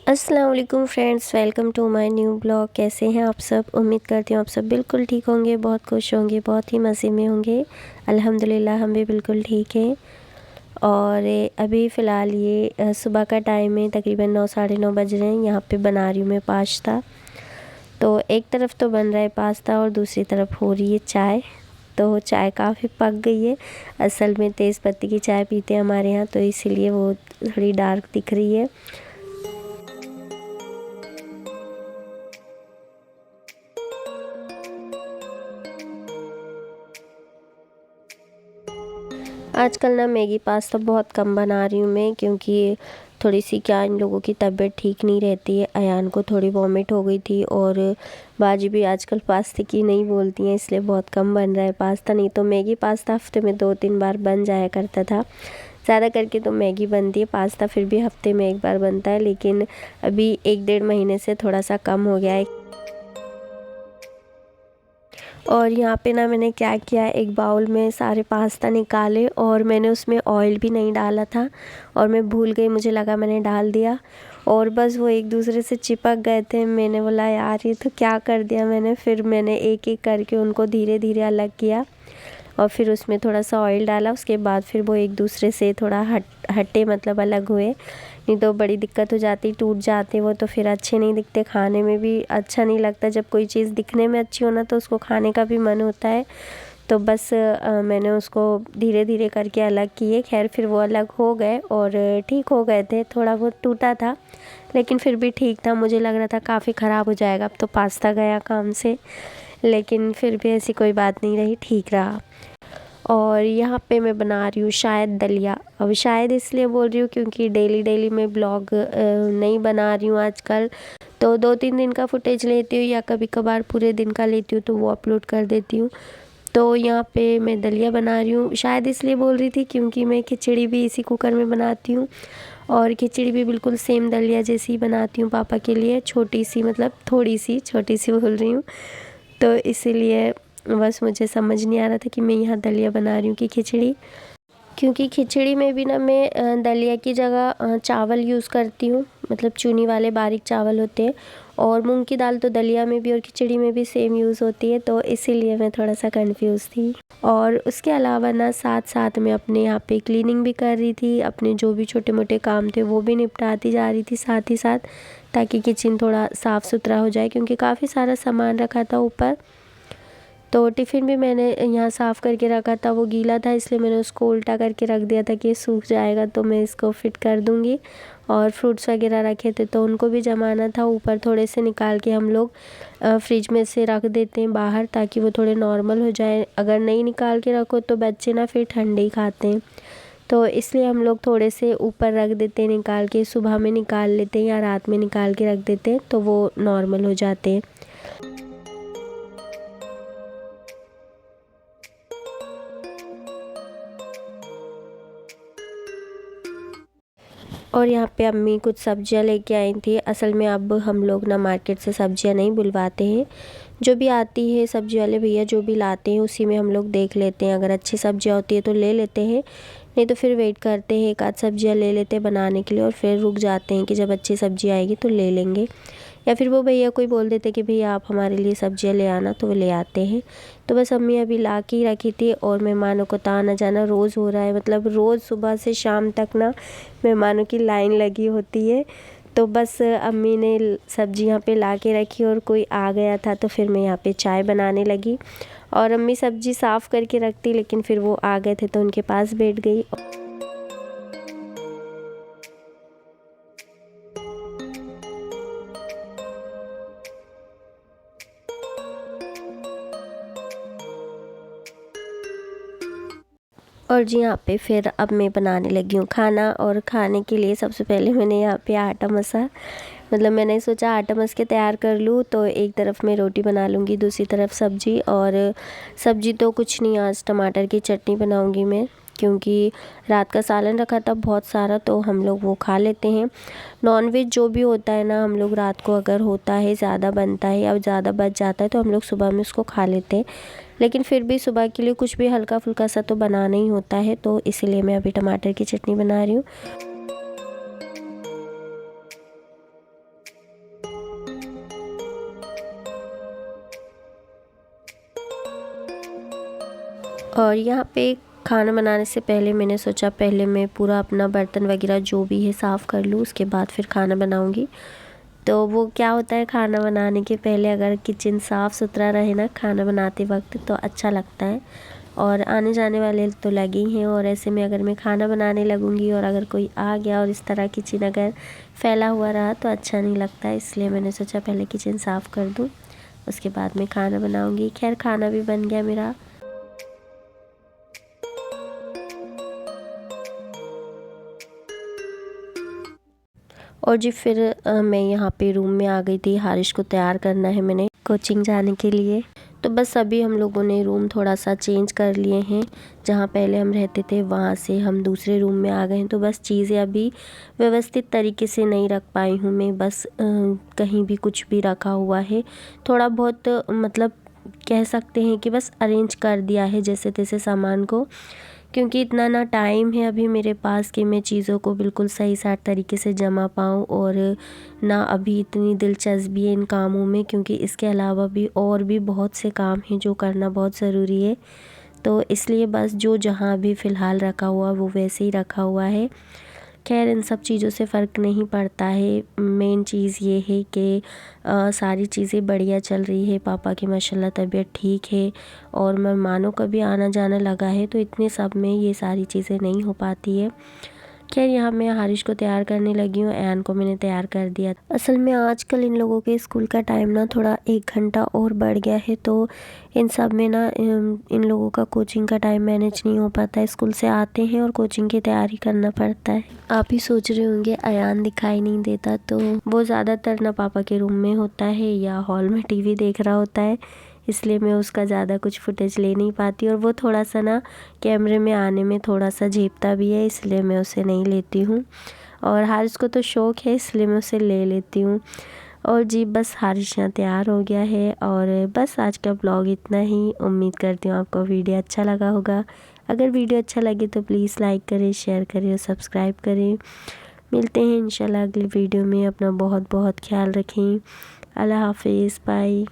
अस्सलाम वालेकुम friends, welcome to my new blog. कैसे हैं आप सब? उम्मीद करती हूँ आप सब बिल्कुल ठीक होंगे, बहुत खुश होंगे, बहुत ही मज़े में होंगे। अल्हम्दुलिल्लाह हम भी बिल्कुल ठीक हैं। और अभी फ़िलहाल ये सुबह का टाइम है, तकरीबन 9 साढ़े 9 बज रहे हैं। यहाँ पे बना रही हूँ मैं पास्ता। तो एक तरफ तो बन रहा है पास्ता और दूसरी तरफ हो रही है चाय। तो चाय काफ़ी पक गई है। असल में तेज़ पत्ती की चाय पीते हैं हमारे यहाँ, तो इसीलिए वो थोड़ी डार्क दिख रही है। आजकल ना मैगी पास्ता बहुत कम बना रही हूँ मैं, क्योंकि थोड़ी सी क्या इन लोगों की तबीयत ठीक नहीं रहती है। अयान को थोड़ी वॉमिट हो गई थी और बाजी भी आजकल पास्ते की नहीं बोलती हैं, इसलिए बहुत कम बन रहा है पास्ता। नहीं तो मैगी पास्ता हफ्ते में 2-3 बार बन जाया करता था। ज़्यादा करके तो मैगी बनती है, पास्ता फिर भी हफ्ते में 1 बार बनता है। लेकिन अभी 1-1.5 महीने से थोड़ा सा कम हो गया है। और यहाँ पे ना मैंने क्या किया, एक बाउल में सारे पास्ता निकाले और मैंने उसमें ऑयल भी नहीं डाला था और मैं भूल गई, मुझे लगा मैंने डाल दिया और बस वो एक दूसरे से चिपक गए थे। मैंने बोला यार ये तो क्या कर दिया मैंने। फिर मैंने एक एक करके उनको धीरे धीरे अलग किया और फिर उसमें थोड़ा सा ऑयल डाला। उसके बाद फिर वो एक दूसरे से थोड़ा हटे, मतलब अलग हुए। नहीं तो बड़ी दिक्कत हो जाती, टूट जाते वो, तो फिर अच्छे नहीं दिखते, खाने में भी अच्छा नहीं लगता। जब कोई चीज़ दिखने में अच्छी हो ना तो उसको खाने का भी मन होता है। तो बस मैंने उसको धीरे धीरे करके अलग किए। खैर फिर वो अलग हो गए और ठीक हो गए थे। थोड़ा बहुत टूटा था लेकिन फिर भी ठीक था। मुझे लग रहा था काफ़ी ख़राब हो जाएगा, अब तो पास्ता गया काम से, लेकिन फिर भी ऐसी कोई बात नहीं रही, ठीक रहा। और यहाँ पे मैं बना रही हूँ शायद दलिया। अब शायद इसलिए बोल रही हूँ क्योंकि डेली डेली मैं ब्लॉग नहीं बना रही हूँ आजकल। तो 2-3 दिन का फुटेज लेती हूँ या कभी कभार पूरे दिन का लेती हूँ तो वो अपलोड कर देती हूँ। तो यहाँ पे मैं दलिया बना रही हूँ। शायद इसलिए बोल रही थी क्योंकि मैं खिचड़ी भी इसी कुकर में बनाती हूँ और खिचड़ी भी बिल्कुल सेम दलिया जैसी बनाती हूँ पापा के लिए, छोटी सी, मतलब थोड़ी सी छोटी सी बोल रही हूँ। तो इसीलिए बस मुझे समझ नहीं आ रहा था कि मैं यहाँ दलिया बना रही हूँ कि खिचड़ी। क्योंकि खिचड़ी में भी ना मैं दलिया की जगह चावल यूज़ करती हूँ, मतलब चूनी वाले बारीक चावल होते हैं। और मूंग की दाल तो दलिया में भी और खिचड़ी में भी सेम यूज़ होती है, तो इसीलिए मैं थोड़ा सा कंफ्यूज थी। और उसके अलावा ना साथ साथ मैं अपने यहाँ पे क्लीनिंग भी कर रही थी। अपने जो भी छोटे मोटे काम थे वो भी निपटाती जा रही थी साथ ही साथ, ताकि किचन थोड़ा साफ़ सुथरा हो जाए, क्योंकि काफ़ी सारा सामान रखा था ऊपर। तो टिफ़िन भी मैंने यहाँ साफ़ करके रखा था, वो गीला था इसलिए मैंने उसको उल्टा करके रख दिया था कि ये सूख जाएगा तो मैं इसको फिट कर दूँगी। और फ्रूट्स वगैरह रखे थे तो उनको भी जमाना था। ऊपर थोड़े से निकाल के हम लोग फ्रिज में से रख देते हैं बाहर, ताकि वो थोड़े नॉर्मल हो जाए। अगर नहीं निकाल के रखो तो बच्चे ना फिर ठंडे ही खाते हैं, तो इसलिए हम लोग थोड़े से ऊपर रख देते हैं निकाल के। सुबह में निकाल लेते हैं या रात में निकाल के रख देते हैं तो वो नॉर्मल हो जाते हैं। और यहाँ पे अम्मी कुछ सब्जियाँ लेके आई थी। असल में अब हम लोग ना मार्केट से सब्जियाँ नहीं बुलवाते हैं, जो भी आती है सब्जी वाले भैया जो भी लाते हैं उसी में हम लोग देख लेते हैं। अगर अच्छी सब्जियाँ होती है तो ले लेते हैं, नहीं तो फिर वेट करते हैं, एक आध सब्जियाँ ले लेते हैं बनाने के लिए और फिर रुक जाते हैं कि जब अच्छी सब्जी आएगी तो ले लेंगे। या फिर वो भैया कोई बोल देते कि भैया आप हमारे लिए सब्जियाँ ले आना, तो वो ले आते हैं। तो बस अम्मी अभी ला के ही रखी थी और मेहमानों को तो आना जाना रोज़ हो रहा है, मतलब रोज़ सुबह से शाम तक ना मेहमानों की लाइन लगी होती है। तो बस अम्मी ने सब्जी यहाँ पे ला के रखी और कोई आ गया था तो फिर मैं यहाँ पे चाय बनाने लगी। और अम्मी सब्जी साफ़ करके रखती, लेकिन फिर वो आ गए थे तो उनके पास बैठ गई। और जी यहाँ पे फिर अब मैं बनाने लगी हूँ खाना। और खाने के लिए सबसे पहले मैंने यहाँ पे आटा मसा, मतलब मैंने सोचा आटा मस के तैयार कर लूँ, तो एक तरफ मैं रोटी बना लूँगी, दूसरी तरफ सब्जी। और सब्जी तो कुछ नहीं, आज टमाटर की चटनी बनाऊँगी मैं, क्योंकि रात का सालन रखा था बहुत सारा तो हम लोग वो खा लेते हैं। नॉनवेज जो भी होता है ना, हम लोग रात को अगर होता है, ज़्यादा बनता है या ज़्यादा बच जाता है तो हम लोग सुबह में उसको खा लेते हैं। लेकिन फिर भी सुबह के लिए कुछ भी हल्का फुल्का सा तो बनाना ही होता है, तो इसीलिए मैं अभी टमाटर की चटनी बना रही हूँ। और यहाँ पे खाना बनाने से पहले मैंने सोचा पहले मैं पूरा अपना बर्तन वगैरह जो भी है साफ़ कर लूँ, उसके बाद फिर खाना बनाऊँगी। तो वो क्या होता है, खाना बनाने के पहले अगर किचन साफ़ सुथरा रहे ना खाना बनाते वक्त तो अच्छा लगता है। और आने जाने वाले तो लगे ही हैं, और ऐसे में अगर मैं खाना बनाने लगूँगी और अगर कोई आ गया और इस तरह किचन अगर फैला हुआ रहा तो अच्छा नहीं लगता है। इसलिए मैंने सोचा पहले किचन साफ़ कर दूँ, उसके बाद मैं खाना बनाऊँगी। खैर खाना भी बन गया मेरा। और जी फिर मैं यहाँ पे रूम में आ गई थी। हारिश को तैयार करना है मैंने कोचिंग जाने के लिए। तो बस अभी हम लोगों ने रूम थोड़ा सा चेंज कर लिए हैं। जहाँ पहले हम रहते थे वहाँ से हम दूसरे रूम में आ गए हैं। तो बस चीज़ें अभी व्यवस्थित तरीके से नहीं रख पाई हूँ मैं, बस कहीं भी कुछ भी रखा हुआ है। थोड़ा बहुत मतलब कह सकते हैं कि बस अरेंज कर दिया है जैसे तैसे सामान को, क्योंकि इतना ना टाइम है अभी मेरे पास कि मैं चीज़ों को बिल्कुल सही साट तरीके से जमा पाऊँ, और ना अभी इतनी दिलचस्पी है इन कामों में, क्योंकि इसके अलावा भी और भी बहुत से काम हैं जो करना बहुत ज़रूरी है। तो इसलिए बस जो जहाँ भी फ़िलहाल रखा हुआ वो वैसे ही रखा हुआ है। खैर इन सब चीज़ों से फ़र्क नहीं पड़ता है, मेन चीज़ ये है कि सारी चीज़ें बढ़िया चल रही है। पापा की माशाल्लाह तबीयत ठीक है, और मेहमानों का भी आना जाना लगा है, तो इतने सब में ये सारी चीज़ें नहीं हो पाती है। खैर यहाँ मैं हारिश को तैयार करने लगी हूँ, ऐन को मैंने तैयार कर दिया। असल में आजकल इन लोगों के स्कूल का टाइम ना थोड़ा 1 घंटा और बढ़ गया है, तो इन सब में ना इन लोगों का कोचिंग का टाइम मैनेज नहीं हो पाता। स्कूल से आते हैं और कोचिंग की तैयारी करना पड़ता है। आप ही सोच रहे होंगे अयान दिखाई नहीं देता, तो वो ज़्यादातर ना पापा के रूम में होता है या हॉल में टीवी देख रहा होता है, इसलिए मैं उसका ज़्यादा कुछ फुटेज ले नहीं पाती। और वो थोड़ा सा ना कैमरे में आने में थोड़ा सा झेपता भी है, इसलिए मैं उसे नहीं लेती हूँ। और हारिश को तो शौक़ है इसलिए मैं उसे ले लेती हूँ। और जी बस हारिश यहाँ तैयार हो गया है, और बस आज का ब्लॉग इतना ही। उम्मीद करती हूँ आपको वीडियो अच्छा लगा होगा। अगर वीडियो अच्छा लगे तो प्लीज़ लाइक करें, शेयर करें और सब्सक्राइब करें। मिलते हैं इंशाल्लाह अगली वीडियो में। अपना बहुत बहुत ख्याल रखें। अल्लाह हाफिज़, बाय।